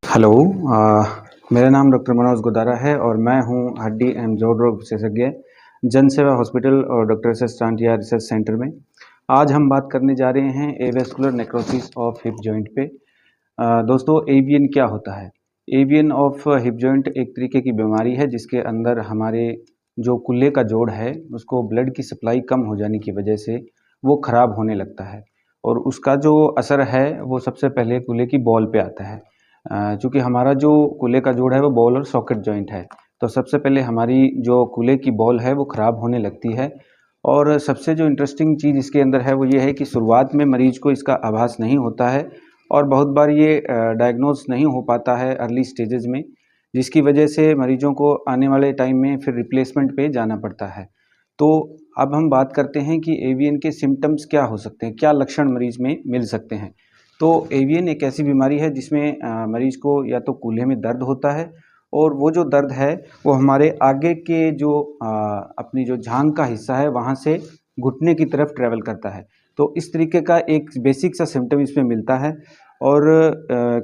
Hello. मेरा नाम doctor Manoj Godara है और मैं हूं हड्डी एवं जोड़ रोग विशेषज्ञ जन सेवा हॉस्पिटल और doctor S S Tantia research centre में। आज हम बात करने जा रहे हैं avascular necrosis of hip joint पे। दोस्तों, एवीएन क्या होता है? एवीएन ऑफ हिप जॉइंट एक तरीके की बीमारी है जिसके अंदर हमारे जो कुल्ले का जोड़ है उसको ब्लड की सप्लाई कम हो जाने की वजह से वो ख़राब होने लगता है और उसका जो असर है वो सबसे पहले कुल्ले की बॉल पे आता है। चूँकि हमारा जो कूल्हे का जोड़ है वो बॉल और सॉकेट जॉइंट है, तो सबसे पहले हमारी जो कूल्हे की बॉल है वो ख़राब होने लगती है। और सबसे जो इंटरेस्टिंग चीज़ इसके अंदर है वो ये है कि शुरुआत में मरीज़ को इसका आभास नहीं होता है और बहुत बार ये डायग्नोज़ नहीं हो पाता है अर्ली स्टेजेज़ में, जिसकी वजह से मरीज़ों को आने वाले टाइम में फिर रिप्लेसमेंट पे जाना पड़ता है। तो अब हम बात करते हैं कि एवीएन के सिम्पटम्स क्या हो सकते हैं, क्या लक्षण मरीज़ में मिल सकते हैं। तो एवीएन एक ऐसी बीमारी है जिसमें मरीज़ को या तो कूल्हे में दर्द होता है और वो जो दर्द है वो हमारे आगे के जो अपनी जो जांघ का हिस्सा है वहाँ से घुटने की तरफ ट्रैवल करता है। तो इस तरीके का एक बेसिक सा सिम्पटम इसमें मिलता है और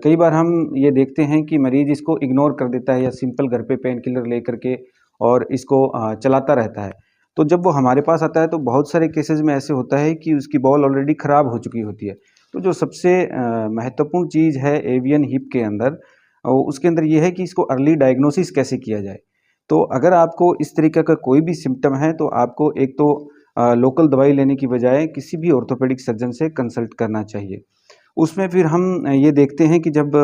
कई बार हम ये देखते हैं कि मरीज़ इसको इग्नोर कर देता है या सिंपल घर पे पेन किलर लेकर के और इसको चलाता रहता है। तो जब वो हमारे पास आता है तो बहुत सारे केसेज़ में ऐसे होता है कि उसकी बॉल ऑलरेडी ख़राब हो चुकी होती है। तो जो सबसे महत्वपूर्ण चीज़ है एवियन हिप के अंदर उसके अंदर ये है कि इसको अर्ली डायग्नोसिस कैसे किया जाए। तो अगर आपको इस तरीके का कोई भी सिम्पटम है तो आपको एक तो लोकल दवाई लेने की बजाय किसी भी ऑर्थोपेडिक सर्जन से कंसल्ट करना चाहिए। उसमें फिर हम ये देखते हैं कि जब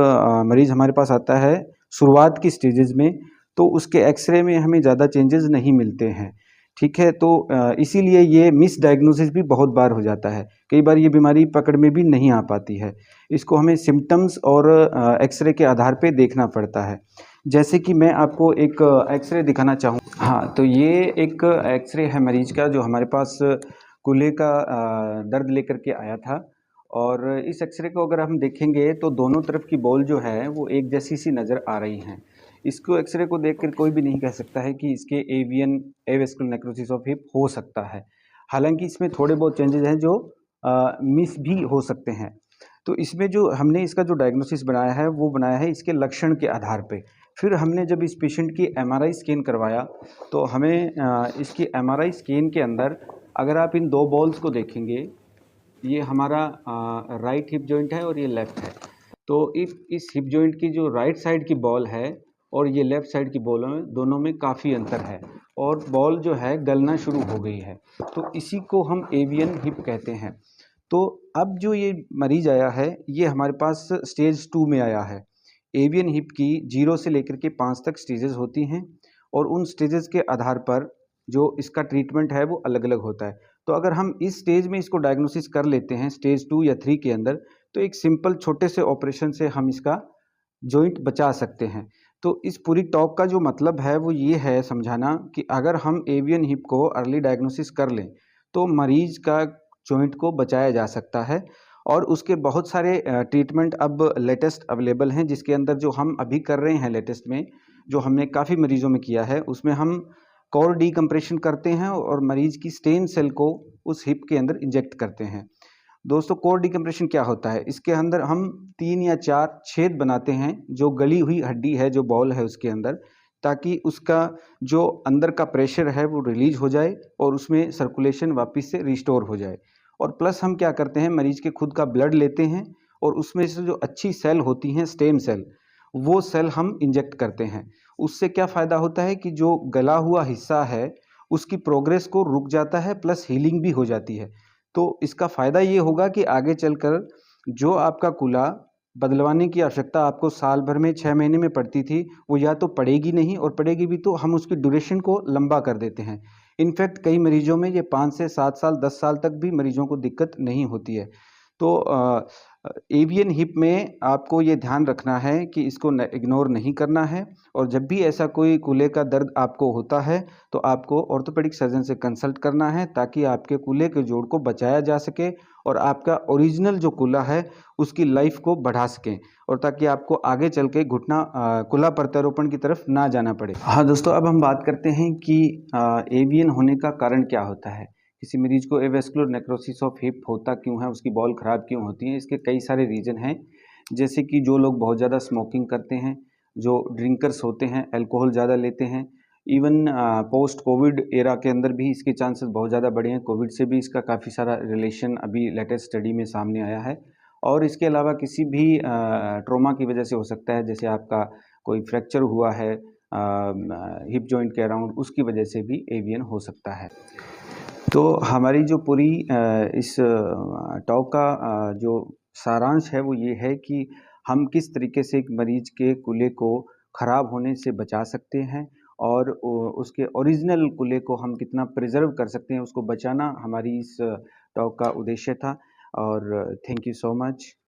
मरीज़ हमारे पास आता है शुरुआत की स्टेजेज़ में, तो उसके एक्स-रे में हमें ज़्यादा चेंजेज़ नहीं मिलते हैं, ठीक है? तो इसीलिए ये मिसडायग्नोसिस भी बहुत बार हो जाता है। कई बार ये बीमारी पकड़ में भी नहीं आ पाती है। इसको हमें सिम्पटम्स और एक्स-रे के आधार पे देखना पड़ता है। जैसे कि मैं आपको एक एक्स-रे दिखाना चाहूँ। हाँ, तो ये एक एक्स-रे है मरीज़ का जो हमारे पास कूल्हे का दर्द लेकर के आया था और इस एक्स-रे को अगर हम देखेंगे तो दोनों तरफ की बॉल जो है वो एक जैसी सी नज़र आ रही हैं। इसको एक्स-रे को देखकर कोई भी नहीं कह सकता है कि इसके avian avascular necrosis of hip हो सकता है। हालाँकि इसमें थोड़े बहुत चेंजेज़ हैं जो मिस भी हो सकते हैं। तो इसमें जो हमने इसका जो डायग्नोसिस बनाया है वो बनाया है इसके लक्षण के आधार पे। फिर हमने जब इस पेशेंट की एमआरआई स्कैन करवाया तो हमें इसकी एमआरआई स्कैन के अंदर अगर आप इन 2 बॉल्स को देखेंगे, ये हमारा राइट हिप जॉइंट है और ये लेफ्ट है। तो इस हिप जॉइंट की जो राइट साइड की बॉल है और ये लेफ्ट साइड की बॉल में दोनों में काफ़ी अंतर है और बॉल जो है गलना शुरू हो गई है। तो इसी को हम एवियन हिप कहते हैं। तो अब जो ये मरीज आया है ये हमारे पास स्टेज 2 में आया है। एवियन हिप की 0 से लेकर के 5 तक स्टेजेस होती हैं और उन स्टेजेस के आधार पर जो इसका ट्रीटमेंट है वो अलग-अलग होता है। तो अगर हम इस स्टेज में इसको डायग्नोसिस कर लेते हैं स्टेज 2 या 3 के अंदर, तो एक सिंपल छोटे से ऑपरेशन से हम इसका जॉइंट बचा सकते हैं। तो इस पूरी टॉक का जो मतलब है वो ये है समझाना कि अगर हम एवियन हिप को अर्ली डायग्नोसिस कर लें, तो मरीज़ का जॉइंट को बचाया जा सकता है और उसके बहुत सारे ट्रीटमेंट अब लेटेस्ट अवेलेबल हैं जिसके अंदर जो हम अभी कर रहे हैं लेटेस्ट में, जो हमने काफ़ी मरीज़ों में किया है, उसमें हम कोर डीकम्प्रेशन करते हैं और मरीज़ की स्टेम सेल को उस हिप के अंदर इंजेक्ट करते हैं। दोस्तों, कोर डिकम्प्रेशन क्या होता है? इसके अंदर हम 3 या 4 छेद बनाते हैं, जो गली हुई हड्डी है, जो बॉल है उसके अंदर, ताकि उसका जो अंदर का प्रेशर है वो रिलीज़ हो जाए और उसमें सर्कुलेशन वापस से रिस्टोर हो जाए। और प्लस हम क्या करते हैं, मरीज़ के खुद का ब्लड लेते हैं और उसमें से जो अच्छी सेल होती हैं, स्टेम सेल, वो सेल हम इंजेक्ट करते हैं। उससे क्या फ़ायदा होता है कि जो गला हुआ हिस्सा है, उसकी प्रोग्रेस को रुक जाता है प्लस हीलिंग भी हो जाती है। तो इसका फ़ायदा ये होगा कि आगे चलकर जो आपका कूल्हा बदलवाने की आवश्यकता आपको साल भर में 6 महीने में पड़ती थी, वो या तो पड़ेगी नहीं और पड़ेगी भी तो हम उसकी ड्यूरेशन को लंबा कर देते हैं। इनफैक्ट कई मरीज़ों में ये 5 से 7 साल, 10 साल तक भी मरीज़ों को दिक्कत नहीं होती है। तो एवियन हिप में आपको ये ध्यान रखना है कि इसको न इग्नोर नहीं करना है और जब भी ऐसा कोई कूल्हे का दर्द आपको होता है, तो आपको ऑर्थोपेडिक सर्जन से कंसल्ट करना है ताकि आपके कूल्हे के जोड़ को बचाया जा सके और आपका ओरिजिनल जो कूल्हा है, उसकी लाइफ को बढ़ा सकें और ताकि आपको आगे चल के घुटना कूल्हा प्रत्यारोपण की तरफ ना जाना पड़े। हाँ दोस्तों, अब हम बात करते हैं कि एवियन होने का कारण क्या होता है? किसी मरीज को एवेस्कुलर नेक्रोसिस ऑफ हिप होता क्यों है, उसकी बॉल ख़राब क्यों होती है? इसके कई सारे रीज़न हैं, जैसे कि जो लोग बहुत ज़्यादा स्मोकिंग करते हैं, जो ड्रिंकर्स होते हैं, अल्कोहल ज़्यादा लेते हैं, इवन पोस्ट कोविड एरा के अंदर भी इसके चांसेस बहुत ज़्यादा बढ़े हैं। कोविड से भी इसका काफ़ी सारा रिलेशन अभी लेटेस्ट स्टडी में सामने आया है। और इसके अलावा किसी भी ट्रॉमा की वजह से हो सकता है, जैसे आपका कोई फ्रैक्चर हुआ है हिप जॉइंट के अराउंड, उसकी वजह से भी एवीएन हो सकता है। तो हमारी जो पूरी इस टॉक का जो सारांश है वो ये है कि हम किस तरीके से एक मरीज के कूल्हे को ख़राब होने से बचा सकते हैं और उसके ओरिजिनल कूल्हे को हम कितना प्रिजर्व कर सकते हैं, उसको बचाना हमारी इस टॉक का उद्देश्य था। और थैंक यू सो मच।